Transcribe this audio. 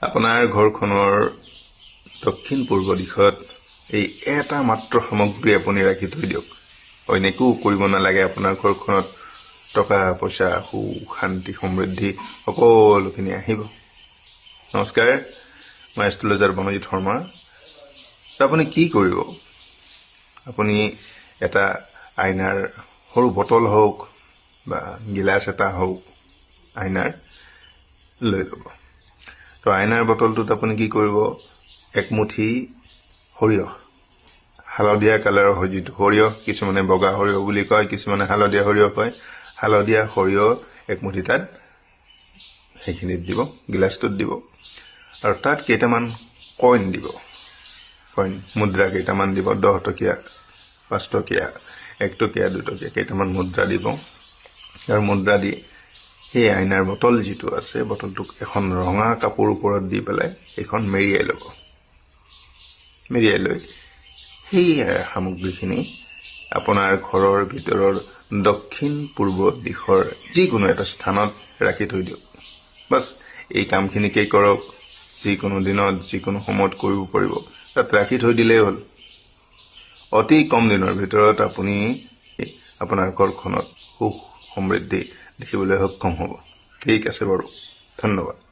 আপোনাৰ ঘৰখনৰ দক্ষিণ পূৰ্ব দিশত এই এটা মাত্ৰ সামগ্ৰী আপুনি ৰাখি থৈ দিয়ক। অইন একো কৰিব নালাগে। আপোনাৰ ঘৰখনত টকা পইচা সুখ শান্তি সমৃদ্ধি সকলোখিনি আহিব। নমস্কাৰ, মই এষ্ট্ৰলজাৰ বনজিৎ শৰ্মা। আপুনি কি কৰিব? আপুনি এটা আইনাৰ সৰু বটল হওক বা গিলাচ এটা হওক, আইনাৰ লৈ ল'ব। তো আইনাৰ বটলটোত আপুনি কি কৰিব? একমুঠি সৰিয়হ, হালধীয়া কালাৰৰ হয় যিটো সৰিয়হ, কিছুমানে বগা সৰিয়হ বুলি কয়, কিছুমানে হালধীয়া সৰিয়হ কয়। হালধীয়া সৰিয়হ একমুঠি তাত সেইখিনিত দিব, গিলাচটোত দিব। আৰু তাত কেইটামান কইন দিব, কইন মুদ্ৰা কেইটামান দিব। 10 টকীয়া, 5 টকীয়া, 1 টকীয়া, 2 টকীয়া কেইটামান মুদ্ৰা দিব। আৰু মুদ্ৰা দি সেই আইনাৰ বটল যিটো আছে, বটলটোক এখন ৰঙা কাপোৰ ওপৰত দি পেলাই এইখন মেৰিয়াই ল'ব। মেৰিয়াই লৈ সেই সামগ্ৰীখিনি আপোনাৰ ঘৰৰ ভিতৰৰ দক্ষিণ পূৰ্ব দিশৰ যিকোনো এটা স্থানত ৰাখি থৈ দিয়ক। বাছ এই কামখিনিকেই কৰক। যিকোনো দিনত যিকোনো সময়ত কৰিব পাৰিব। তাত ৰাখি থৈ দিলেই হ'ল। অতি কম দিনৰ ভিতৰত আপুনি আপোনাৰ ঘৰখনত সুখ সমৃদ্ধি দেখিবলৈ সক্ষম হ'ব। ঠিক আছে বাৰু, ধন্যবাদ।